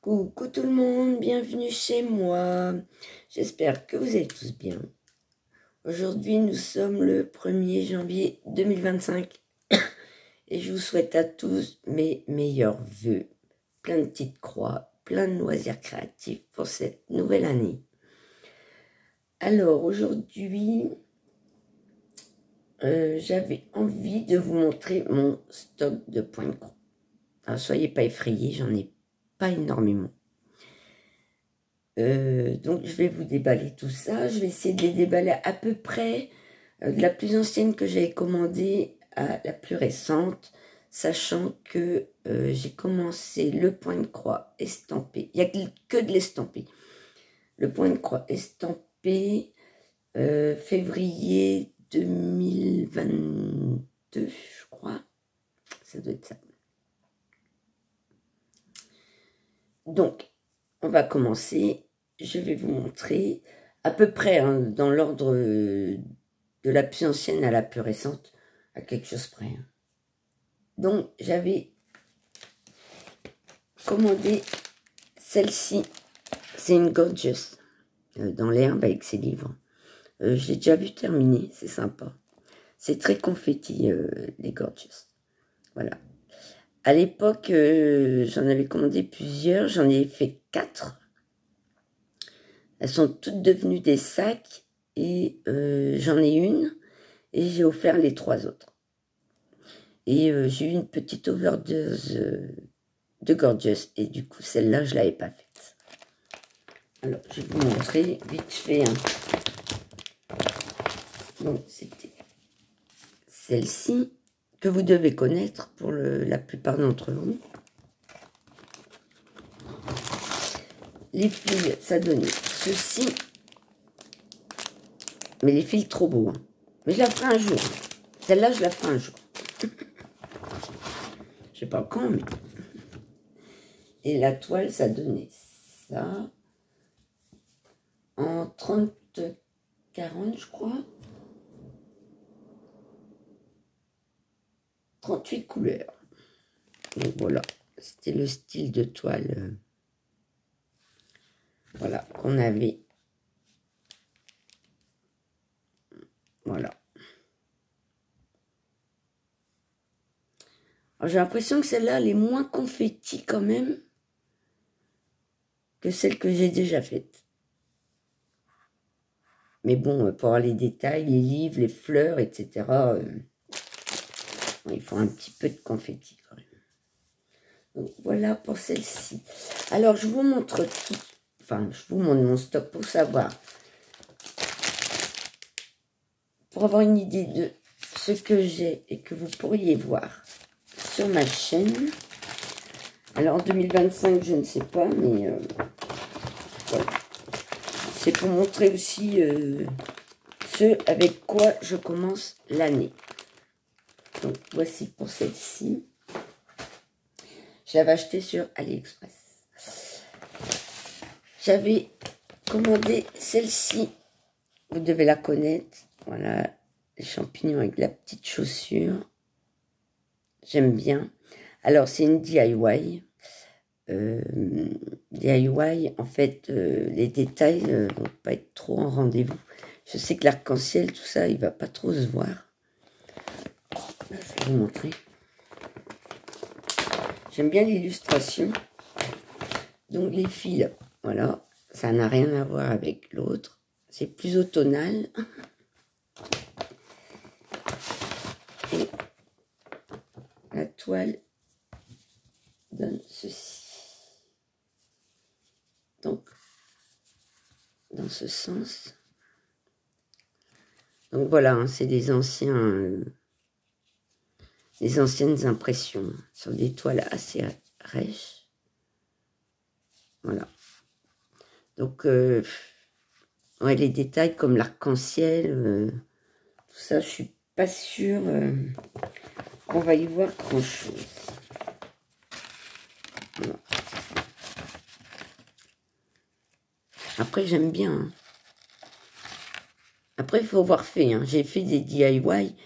Coucou tout le monde, bienvenue chez moi. J'espère que vous allez tous bien. Aujourd'hui, nous sommes le 1er janvier 2025 et je vous souhaite à tous mes meilleurs vœux. Plein de petites croix, plein de loisirs créatifs pour cette nouvelle année. Alors aujourd'hui, j'avais envie de vous montrer mon stock de points de croix. Alors soyez pas effrayés, j'en ai pas énormément. Donc je vais vous déballer tout ça. Je vais essayer de les déballer à peu près de la plus ancienne que j'avais commandée à la plus récente, sachant que j'ai commencé le point de croix estampé. Il n'y a que de l'estampé. Le point de croix estampé février 2022, je crois. Ça doit être ça. Donc, on va commencer. Je vais vous montrer à peu près dans l'ordre de la plus ancienne à la plus récente, à quelque chose près. Donc, j'avais commandé celle-ci. C'est une Gorgeous dans l'herbe avec ses livres. J'ai déjà vu terminer, c'est sympa. C'est très confetti, les Gorgeous. Voilà. À l'époque, j'en avais commandé plusieurs. J'en ai fait 4. Elles sont toutes devenues des sacs et j'en ai une et j'ai offert les 3 autres. Et j'ai eu une petite overdose de Gorgeous et du coup celle-là je ne l'avais pas faite. Alors je vais vous montrer vite fait. Donc c'était celle-ci que vous devez connaître pour la plupart d'entre vous. Les fils, ça donnait ceci. Mais les fils trop beaux. Mais je la ferai un jour. Celle-là, je la ferai un jour. Je sais pas quand, mais... Et la toile, ça donnait ça. En 30-40, je crois. 38 couleurs. Donc voilà. C'était le style de toile. Voilà, qu'on avait. Voilà. J'ai l'impression que celle-là, elle est moins confetti quand même que celle que j'ai déjà faite. Mais bon, pour avoir les détails, les livres, les fleurs, etc., il faut un petit peu de confetti quand même. Donc voilà pour celle-ci. Alors, je vous montre tout. Enfin, je vous montre mon stock pour savoir. Pour avoir une idée de ce que j'ai et que vous pourriez voir sur ma chaîne. Alors en 2025, je ne sais pas, mais voilà. C'est pour montrer aussi ce avec quoi je commence l'année. Donc voici pour celle-ci. Je l'avais acheté sur AliExpress. J'avais commandé celle-ci. Vous devez la connaître. Voilà, les champignons avec la petite chaussure. J'aime bien. Alors, c'est une DIY. DIY, en fait, les détails ne vont pas être trop en rendez-vous. Je sais que l'arc-en-ciel, tout ça, il ne va pas trop se voir. Je vais vous montrer. J'aime bien l'illustration. Donc, les fils, voilà, ça n'a rien à voir avec l'autre. C'est plus automnal. Et la toile donne ceci. Donc, dans ce sens. Donc voilà, hein, c'est des anciennes impressions sur des toiles assez rêches. Voilà. Donc, ouais, les détails comme l'arc-en-ciel, tout ça, je suis pas sûre qu'on va y voir grand-chose. Voilà. Après, j'aime bien. Hein. Après, il faut avoir fait. Hein. J'ai fait des DIY.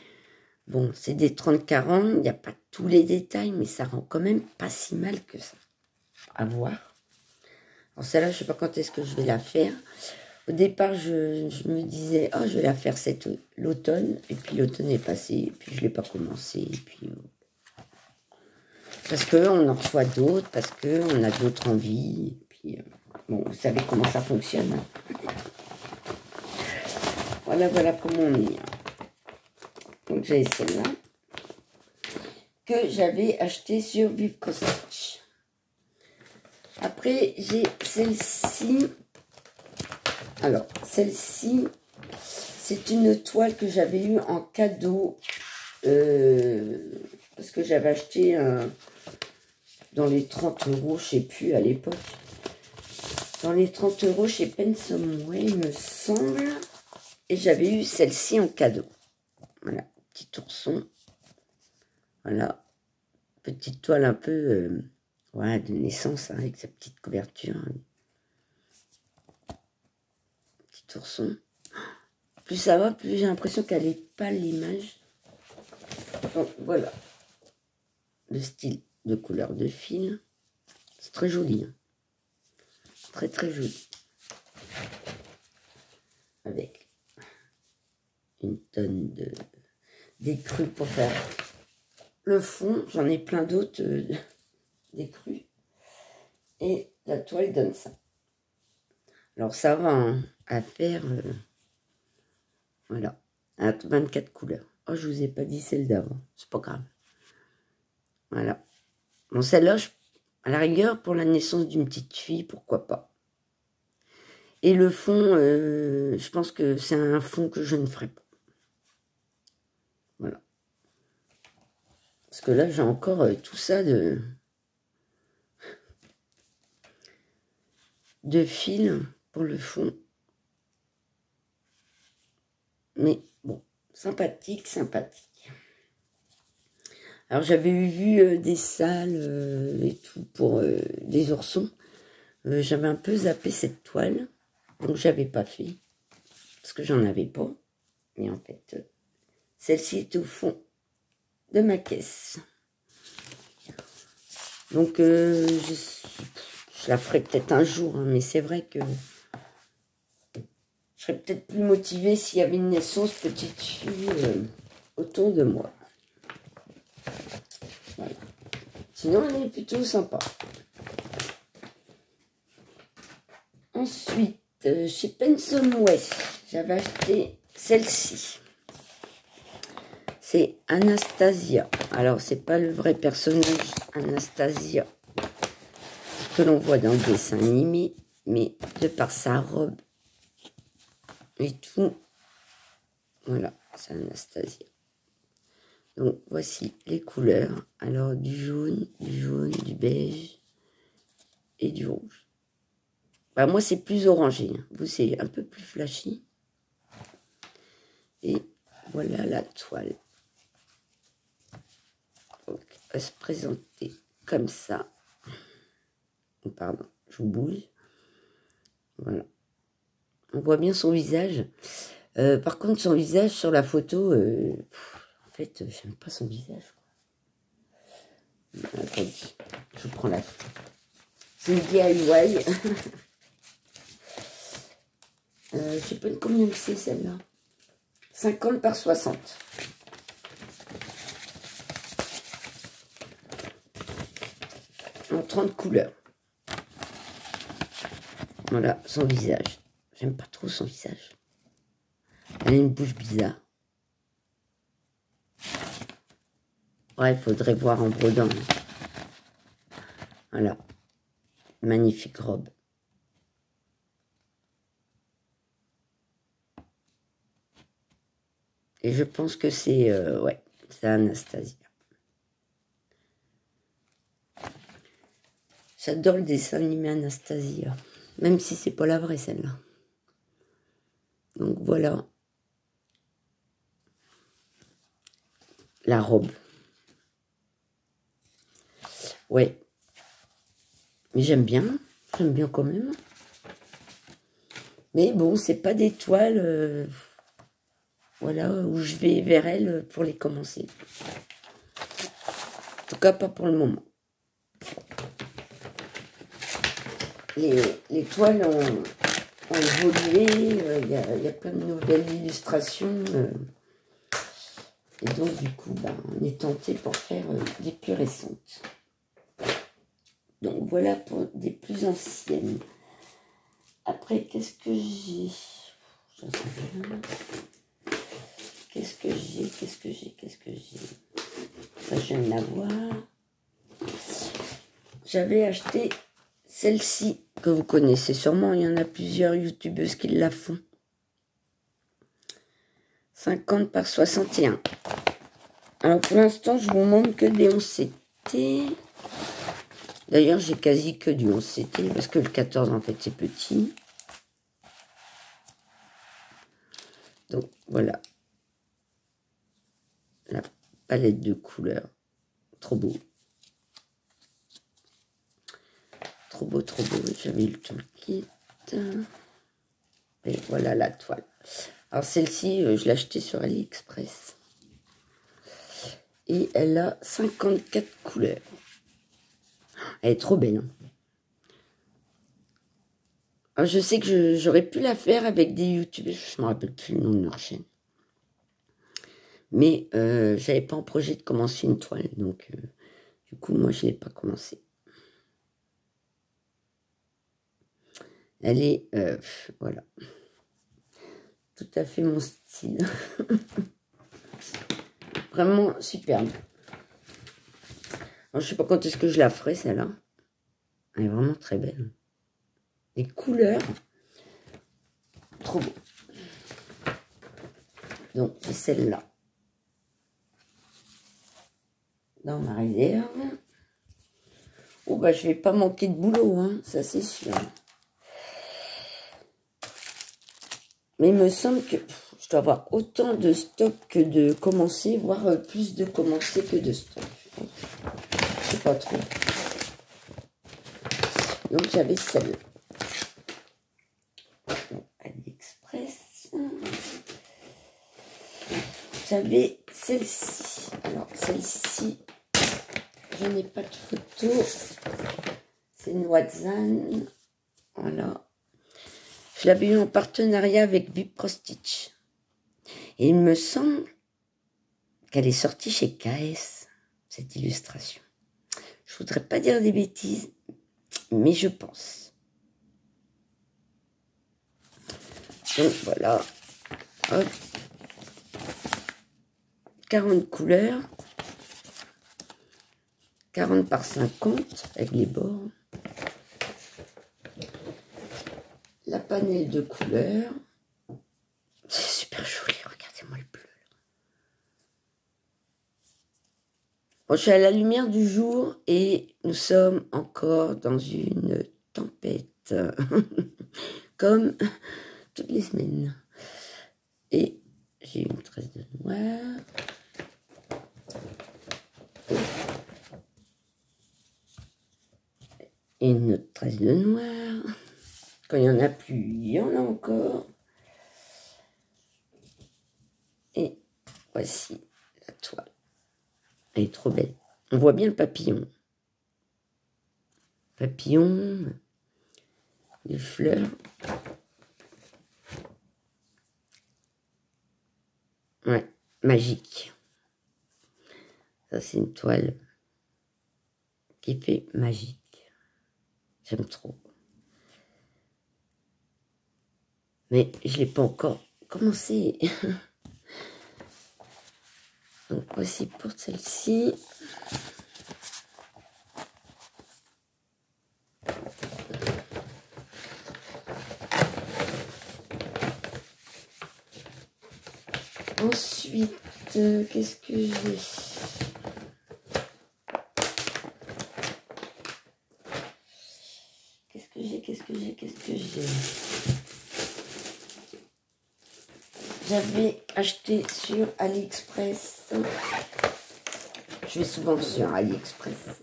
Bon, c'est des 30-40. Il n'y a pas tous les détails, mais ça rend quand même pas si mal que ça. À voir. Alors celle-là, je sais pas quand est-ce que je vais la faire. Au départ, je me disais, oh, je vais la faire l'automne. Et puis l'automne est passé, et puis je l'ai pas commencé. Et puis, parce qu'on en reçoit d'autres, parce qu'on a d'autres envies. Et puis, bon, vous savez comment ça fonctionne. Voilà comment on est. Donc j'ai celle-là que j'avais achetée sur Vivre Stitch. Après, j'ai celle-ci. Alors, celle-ci, c'est une toile que j'avais eue en cadeau. Parce que j'avais acheté dans les 30 €, je sais plus à l'époque. Dans les 30 € chez Pensomeway, il me semble. Et j'avais eu celle-ci en cadeau. Voilà, petit ourson. Voilà, petite toile un peu voilà, de naissance, hein, avec sa petite couverture. Petit ourson. Plus ça va, plus j'ai l'impression qu'elle est pâle l'image. Donc voilà, le style de couleur de fil. C'est très joli. Hein. Très très joli. Avec une tonne d'écrus pour faire le fond. J'en ai plein d'autres d'écrus. Et la toile donne ça. Alors ça va hein, à faire, voilà, à 24 couleurs. Oh, je vous ai pas dit celle d'avant, c'est pas grave. Voilà. Bon, celle-là, à la rigueur, pour la naissance d'une petite fille, pourquoi pas. Et le fond, je pense que c'est un fond que je ne ferai pas. Voilà. Parce que là, j'ai encore tout ça de fil pour le fond. Mais bon, sympathique, sympathique. Alors, j'avais vu des salles et tout pour des oursons. J'avais un peu zappé cette toile. Donc, j'avais pas fait. Parce que j'en avais pas. Mais en fait, celle-ci est au fond de ma caisse. Donc, je la ferai peut-être un jour. Hein, mais c'est vrai que je serais peut-être plus motivée s'il y avait une naissance petite fille autour de moi. Voilà. Sinon, elle est plutôt sympa. Ensuite, chez Pensomeway, j'avais acheté celle-ci. C'est Anastasia. Alors, c'est pas le vrai personnage Anastasia que l'on voit dans le dessin animé, mais de par sa robe et tout, voilà, c'est Anastasia. Donc, voici les couleurs. Alors, du jaune, du beige et du rouge. Bah, moi, c'est plus orangé. Hein. Vous, c'est un peu plus flashy. Et voilà la toile. Donc, elle va se présenter comme ça. Pardon, je vous bouge. Voilà. On voit bien son visage. Par contre, son visage sur la photo, en fait, j'aime pas son visage. Attendez, je prends la photo. C'est une DIY. Je sais pas combien c'est celle-là. 50 par 60. En 30 couleurs. Voilà, son visage. J'aime pas trop son visage. Elle a une bouche bizarre. Ouais, il faudrait voir en brodant. Voilà. Magnifique robe. Et je pense que c'est ouais, c'est Anastasia. J'adore le dessin animé Anastasia. Même si c'est pas la vraie celle-là. Donc voilà. La robe. Ouais. Mais j'aime bien. J'aime bien quand même. Mais bon, c'est pas des toiles voilà, où je vais vers elle pour les commencer. En tout cas, pas pour le moment. les toiles ont évolué, il y a plein de nouvelles illustrations. Et donc, du coup, on est tenté pour faire des plus récentes. Donc, voilà pour des plus anciennes. Après, qu'est-ce que j'ai? J'en sais rien. Qu'est-ce que j'ai? Ça, je viens de la voir. J'avais acheté celle-ci, que vous connaissez sûrement. Il y en a plusieurs youtubeuses qui la font. 50 par 61. Alors, pour l'instant, je vous montre que des 11 CT. D'ailleurs, j'ai quasi que du 11 CT, parce que le 14, en fait, c'est petit. Donc, voilà. La palette de couleurs. Trop beau. Trop beau, trop beau. J'avais le toolkit. Et voilà la toile. Alors, celle-ci, je l'ai achetée sur AliExpress. Et elle a 54 couleurs. Elle est trop belle. Hein. Alors, je sais que j'aurais pu la faire avec des youtubeurs. Je ne me rappelle plus le nom de leur chaîne. Mais j'avais pas en projet de commencer une toile. Donc, du coup, moi, je n'ai pas commencé. Elle est, voilà. Tout à fait mon style. Vraiment superbe. Alors, je sais pas quand est-ce que je la ferai, celle-là. Elle est vraiment très belle. Les couleurs, trop beau. Donc, j'ai celle-là. Dans ma réserve. Oh, bah, je vais pas manquer de boulot, hein, ça c'est sûr. Mais il me semble que je dois avoir autant de stock que de commencer, voire plus de commencer que de stock. Je sais pas trop. Donc j'avais celle. AliExpress. J'avais celle-ci. Alors celle-ci, je n'ai pas de photo. C'est une Watson. Voilà. Je l'avais eu en partenariat avec Viprostitch. Et il me semble qu'elle est sortie chez KS, cette illustration. Je voudrais pas dire des bêtises, mais je pense. Donc voilà. Hop. 40 couleurs. 40 par 50 avec les bords. La panelle de couleurs. C'est super joli, regardez-moi le bleu. Bon, je suis à la lumière du jour et nous sommes encore dans une tempête. Comme toutes les semaines. Et j'ai une tresse de noir. Et une autre tresse de noir. Quand il n'y en a plus, il y en a encore. Et voici la toile. Elle est trop belle. On voit bien le papillon. Papillon, les fleurs. Ouais, magique. Ça, c'est une toile qui fait magique. J'aime trop. Mais je ne l'ai pas encore commencé. Donc, voici pour celle-ci. Ensuite, qu'est-ce que j'ai? Qu'est-ce que j'ai? J'avais acheté sur AliExpress. Je vais souvent sur AliExpress.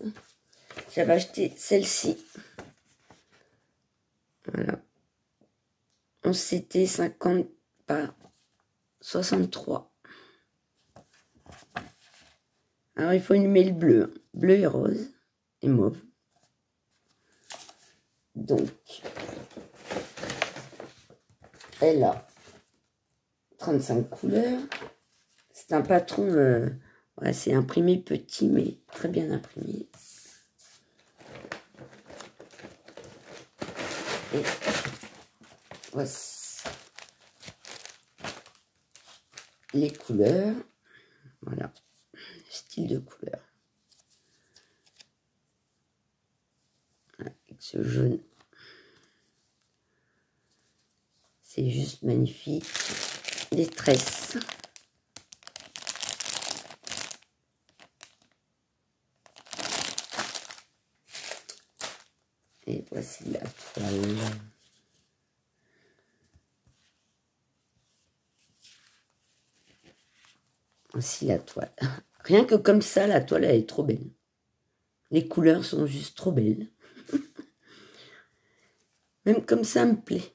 J'avais acheté celle-ci. Voilà. On s'était 50 par 63. Alors, il faut une mail bleue. Bleu et rose et mauve. Donc, elle a 35 couleurs. C'est un patron, ouais, c'est imprimé petit, mais très bien imprimé. Et voici les couleurs. Voilà, style de couleur. Avec ce jaune. C'est juste magnifique. Des tresses. Et voici la toile. Voici la toile. Rien que comme ça, la toile, elle est trop belle. Les couleurs sont juste trop belles. Même comme ça, me plaît.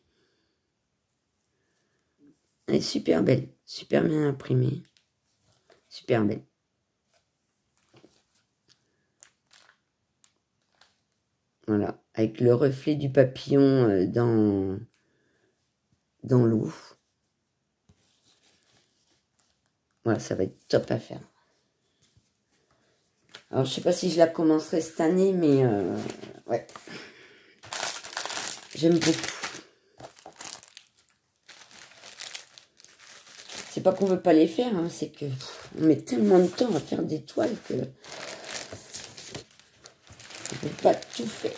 Elle est super belle. Super bien imprimée. Super belle. Voilà. Avec le reflet du papillon dans l'eau. Voilà, ça va être top à faire. Alors, je sais pas si je la commencerai cette année, mais ouais. J'aime beaucoup. C'est pas qu'on veut pas les faire, hein, c'est que on met tellement de temps à faire des toiles que on peut pas tout faire.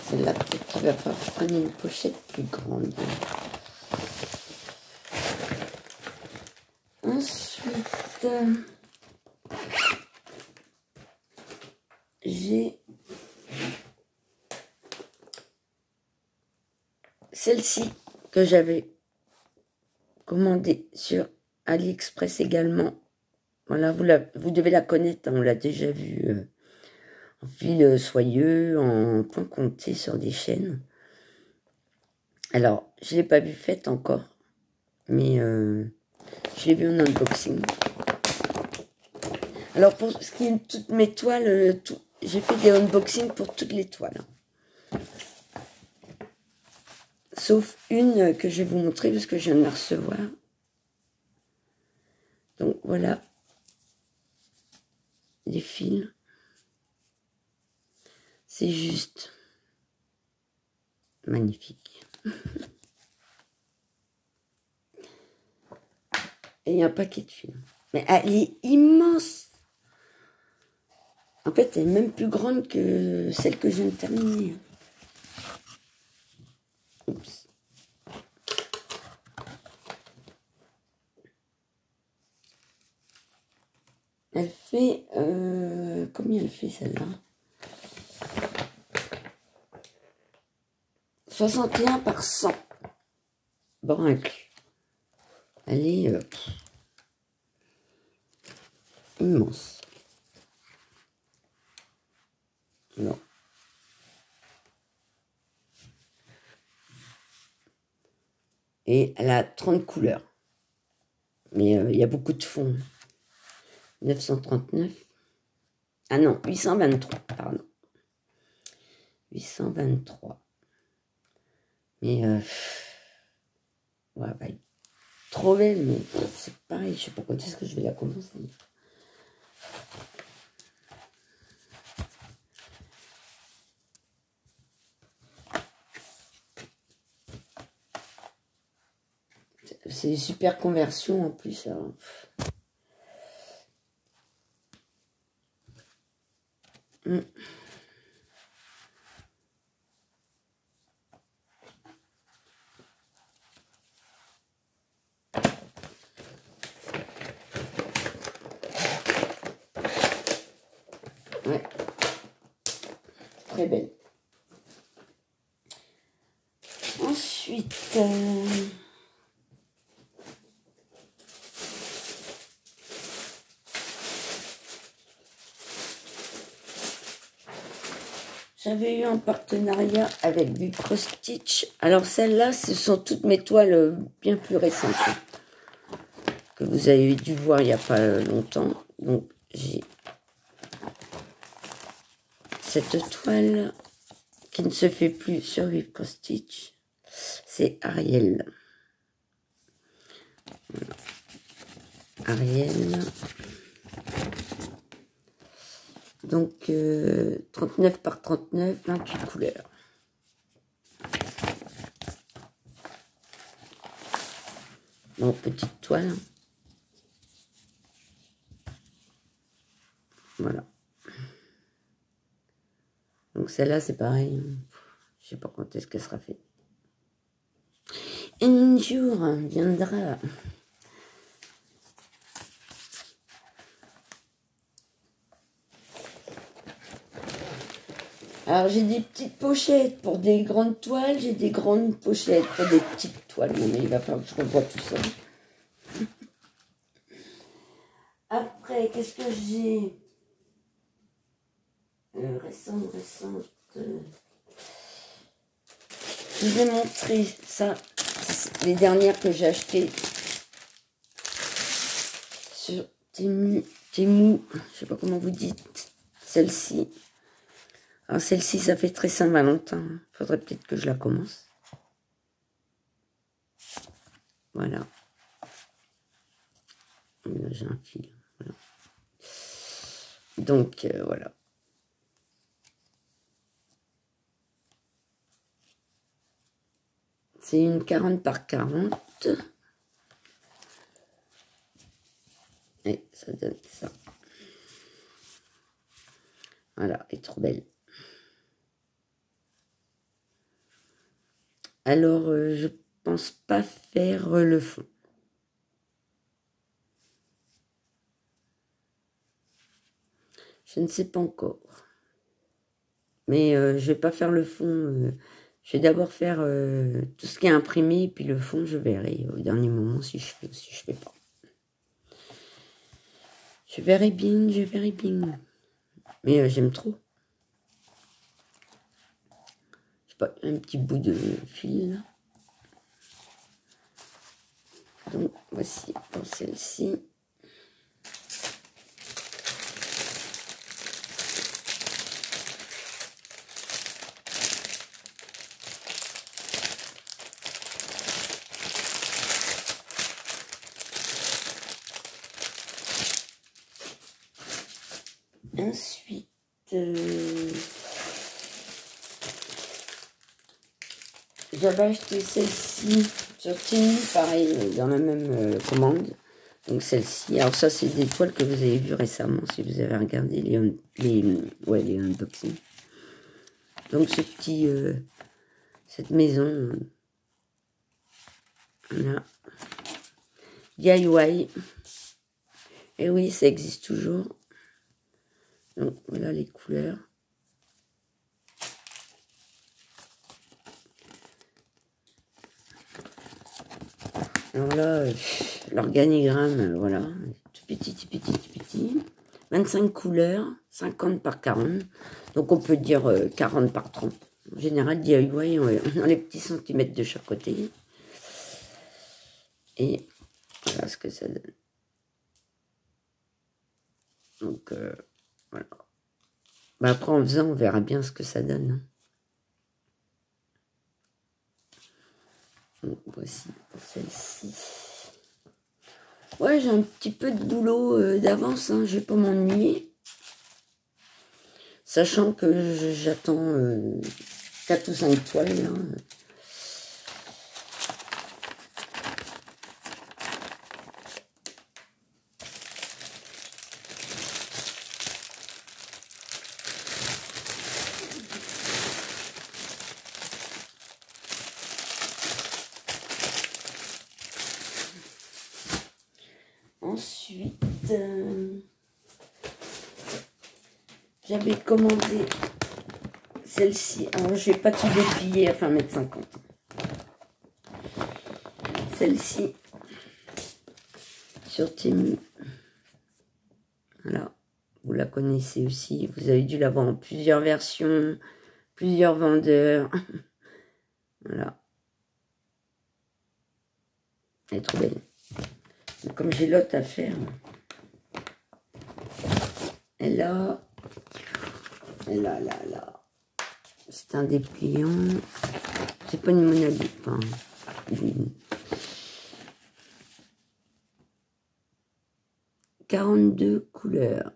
Celle-là, peut-être qu'il va falloir que je prenne une pochette plus grande. Ensuite, j'ai celle-ci que j'avais commandée sur AliExpress également. Voilà, vous devez la connaître, hein, on l'a déjà vue en fil soyeux, en point compté sur des chaînes. Alors, je ne l'ai pas vue faite encore, mais je l'ai vue en unboxing. Alors, pour ce qui est de toutes mes toiles, j'ai fait des unboxings pour toutes les toiles. Sauf une que je vais vous montrer parce que je viens de la recevoir. Donc, voilà. Les fils. C'est juste magnifique. Et il y a un paquet de fils. Mais elle est immense. En fait, elle est même plus grande que celle que je viens de terminer. Oups. Elle fait... combien elle fait celle-là? 61 par 100. Bon, inclus. Elle est immense. Non. Et elle a 30 couleurs. Mais il y a beaucoup de fonds. 939. Ah non, 823, pardon. 823. Mais, ouais, bah, trop belle, mais c'est pareil, je sais pas quand est-ce que je vais la commencer. C'est une super conversion en plus. Alors. Ouais. Très belle. Ensuite... j'avais eu un partenariat avec Vucro Stitch. Alors celle-là, ce sont toutes mes toiles bien plus récentes. que vous avez dû voir il n'y a pas longtemps. Donc, j'ai cette toile qui ne se fait plus sur Whip Cross Stitch. C'est Ariel. Voilà. Ariel. Donc, 39 par 39, 28 couleurs. Bon, petite toile. Voilà. Donc celle-là, c'est pareil. Je sais pas quand est-ce qu'elle sera faite. Un jour viendra. Alors, j'ai des petites pochettes pour des grandes toiles. J'ai des grandes pochettes pour des petites toiles. Non, mais il va falloir que je revoie tout ça. Après, qu'est-ce que j'ai récente. Je vous ai montré ça. Les dernières que j'ai achetées sur Temu, je sais pas comment vous dites. Celle-ci. Alors celle-ci, ça fait très Saint-Valentin. Faudrait peut-être que je la commence. Voilà. J'ai un fil. Voilà. Donc, voilà. C'est une 40 par 40. Et ça donne ça. Voilà, elle est trop belle. Alors, je pense pas faire le fond. Je ne sais pas encore. Mais je vais pas faire le fond. Je vais d'abord faire tout ce qui est imprimé, puis le fond, je verrai au dernier moment si je fais ou si je fais pas. Je verrai bien, je verrai bien. Mais j'aime trop. Je sais pas, un petit bout de fil là. Donc, voici pour celle-ci. Ensuite, j'avais acheté celle-ci sur Temu, pareil, dans la même commande. Donc celle-ci, alors ça c'est des toiles que vous avez vues récemment, si vous avez regardé les unboxings. Donc ce petit, cette maison, voilà, DIY. Et oui, ça existe toujours. Donc voilà les couleurs. Alors là, l'organigramme, voilà, tout petit. 25 couleurs, 50 par 40. Donc on peut dire 40 par 30. En général, DIY, on a les petits centimètres de chaque côté. Et voilà ce que ça donne. Donc voilà. Bah, après en faisant, on verra bien ce que ça donne. Donc voici pour celle-ci. Ouais, j'ai un petit peu de boulot d'avance, hein, je vais pas m'ennuyer. Sachant que j'attends 4 ou 5 toiles. Hein. Ensuite, j'avais commandé celle-ci. Alors, je vais pas tout déplier à 1,50 m. Celle-ci, sur Temu. Voilà, vous la connaissez aussi. Vous avez dû la voir en plusieurs versions, plusieurs vendeurs. Voilà. Elle est trop belle. Comme j'ai l'autre à faire. Et là. C'est un dépliant. C'est pas une monolithe. Enfin, 42 couleurs.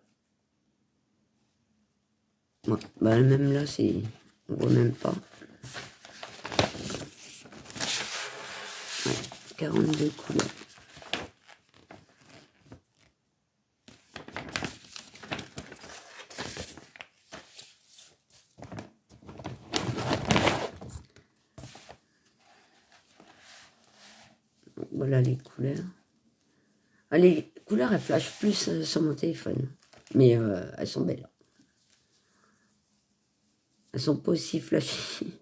Ouais, bah même là, c'est... On voit même pas. Ouais, 42 couleurs. Voilà les couleurs. Ah, les couleurs, elles flashent plus sur mon téléphone. Mais elles sont belles. Elles sont pas aussi flashy.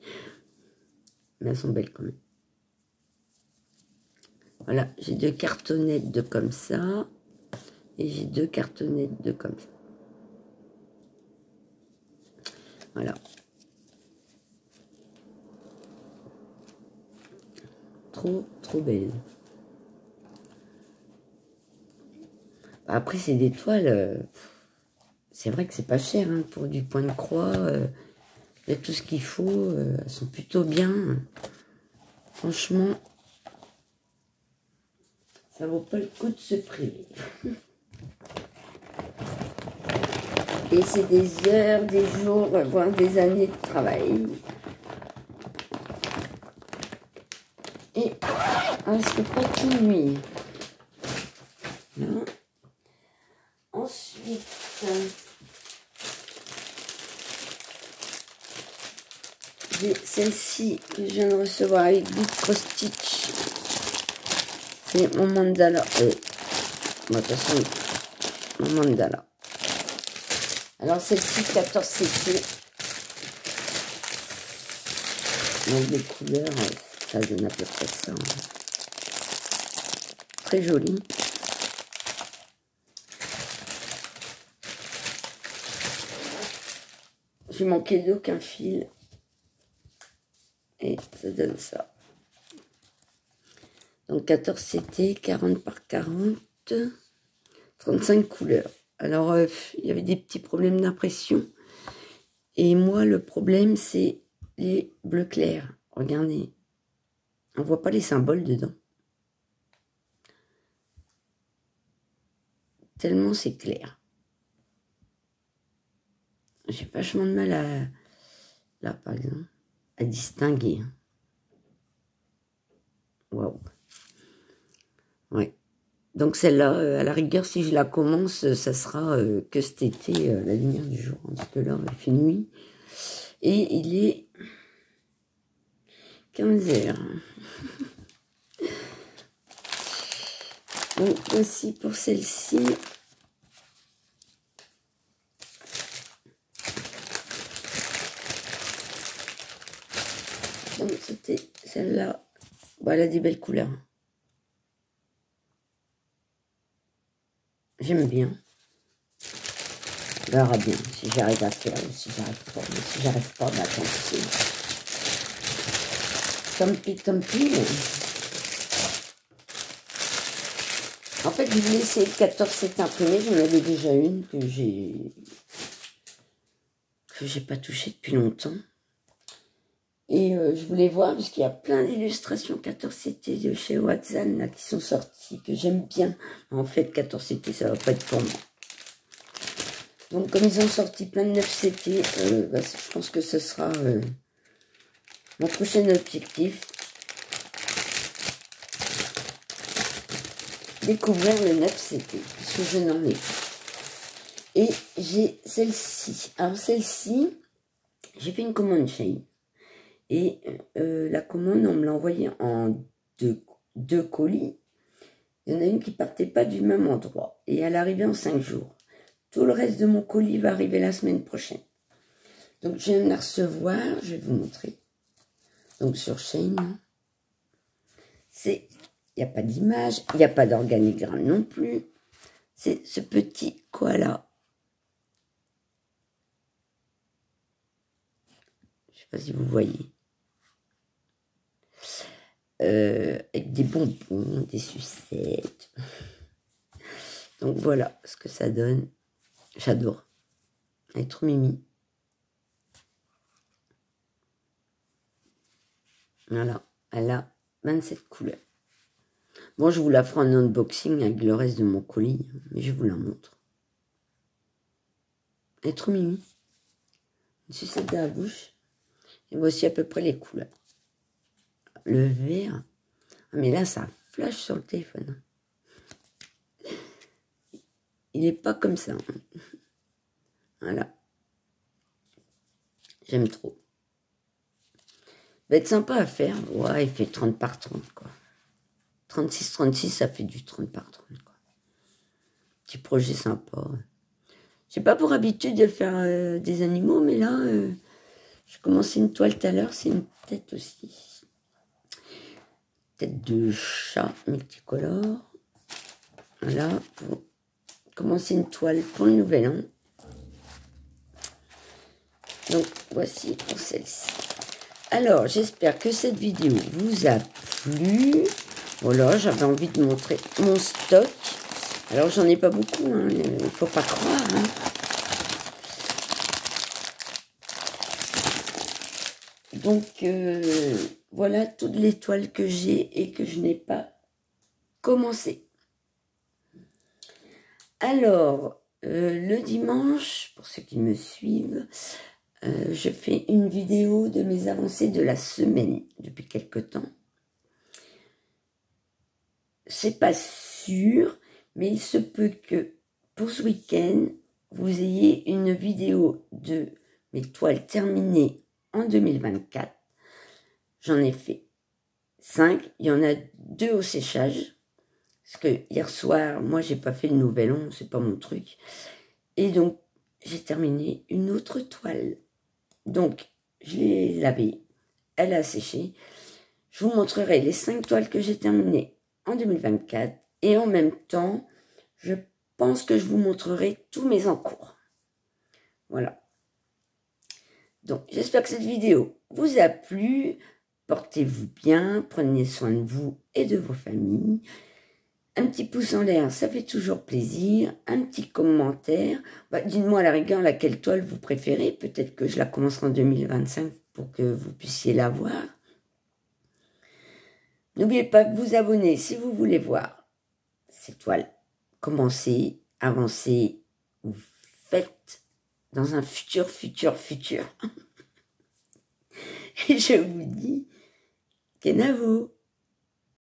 Mais elles sont belles quand même. Voilà, j'ai 2 cartonnettes de comme ça. Et j'ai 2 cartonnettes de comme ça. Voilà. Trop belle. Après, c'est des toiles. C'est vrai que c'est pas cher hein, pour du point de croix. Il y a tout ce qu'il faut. Elles sont plutôt bien. Franchement, ça vaut pas le coup de se priver. Et c'est des heures, des jours, voire des années de travail. Et c'est pas tout nuit. Là. Ensuite, j'ai celle-ci que je viens de recevoir avec du cross-stitch. C'est mon mandala. De toute façon, mon mandala. Alors celle-ci, 14 CT. Donc les couleurs, ça donne à peu près ça. Très joli. J'ai manqué d'aucun fil. Et ça donne ça. Donc 14 CT, 40 par 40, 35 couleurs. Alors, il y avait des petits problèmes d'impression. Et moi, le problème, c'est les bleus clairs. Regardez. On voit pas les symboles dedans. Tellement c'est clair. J'ai vachement de mal à... Là, par exemple, à distinguer. Waouh. Ouais. Donc celle-là, à la rigueur, si je la commence, ça sera que cet été, la lumière du jour. Parce que là, il fait nuit. Et il est 15 heures. Donc aussi pour celle-ci. Donc c'était celle-là. Bon, elle a des belles couleurs. J'aime bien. On verra bien si j'arrive à faire ou si j'arrive pas. Mais si j'arrive pas, bah tant pis. Tant pis. En fait, je voulais essayer le 14-7 imprimé. J'en avais déjà une que j'ai pas touchée depuis longtemps. Et je voulais voir, parce qu'il y a plein d'illustrations 14CT de chez Watson là, qui sont sorties, que j'aime bien. En fait, 14CT, ça va pas être pour moi. Donc, comme ils ont sorti plein de 9CT, bah, je pense que ce sera mon prochain objectif. Découvrir le 9CT, parce que je n'en ai pas. Et j'ai celle-ci. Alors, celle-ci, j'ai fait une commande Shein. Et la commande, on me l'a envoyée en deux colis. Il y en a une qui partait pas du même endroit. Et elle arrivait en 5 jours. Tout le reste de mon colis va arriver la semaine prochaine. Donc, je viens de la recevoir. Je vais vous montrer. Donc, sur Shein, il n'y a pas d'image. Il n'y a pas d'organigramme non plus. C'est ce petit koala. Je ne sais pas si vous voyez. avec des bonbons, des sucettes. Donc voilà ce que ça donne. J'adore. Elle est trop mimi. Voilà, elle a 27 couleurs. Bon, je vous la ferai en unboxing avec le reste de mon colis, mais je vous la montre. Elle est trop mimi. Une sucette dans la bouche. Et voici à peu près les couleurs. Le vert. Mais là, ça flash sur le téléphone. Il n'est pas comme ça. Voilà. J'aime trop. Va être sympa à faire. Ouais, il fait 30 par 30, quoi. 36, ça fait du 30 par 30, quoi. Petit projet sympa. J'ai pas pour habitude de faire des animaux, mais là, j'ai commencé une toile tout à l'heure. C'est une tête aussi. Tête de chat multicolore. Voilà, pour commencer une toile pour le nouvel an. Donc, voici pour celle-ci. Alors, j'espère que cette vidéo vous a plu. Voilà, j'avais envie de montrer mon stock. Alors, j'en ai pas beaucoup, hein, il ne faut pas croire. Hein. Donc, voilà toutes les toiles que j'ai et que je n'ai pas commencé. Alors, le dimanche, pour ceux qui me suivent, je fais une vidéo de mes avancées de la semaine depuis quelque temps. C'est pas sûr, mais il se peut que pour ce week-end, vous ayez une vidéo de mes toiles terminées en 2024. J'en ai fait 5. Il y en a 2 au séchage. Parce que hier soir, moi, j'ai pas fait le nouvel an, c'est pas mon truc. Et donc, j'ai terminé une autre toile. Donc, je l'ai lavée, elle a séché. Je vous montrerai les 5 toiles que j'ai terminées en 2024. Et en même temps, je pense que je vous montrerai tous mes encours. Voilà. Donc, j'espère que cette vidéo vous a plu. Portez-vous bien, prenez soin de vous et de vos familles. Un petit pouce en l'air, ça fait toujours plaisir. Un petit commentaire. Dites-moi à la rigueur laquelle toile vous préférez. Peut-être que je la commencerai en 2025 pour que vous puissiez la voir. N'oubliez pas de vous abonner si vous voulez voir ces toiles commencer, avancer ou faites dans un futur. Et je vous dis, Kenavo.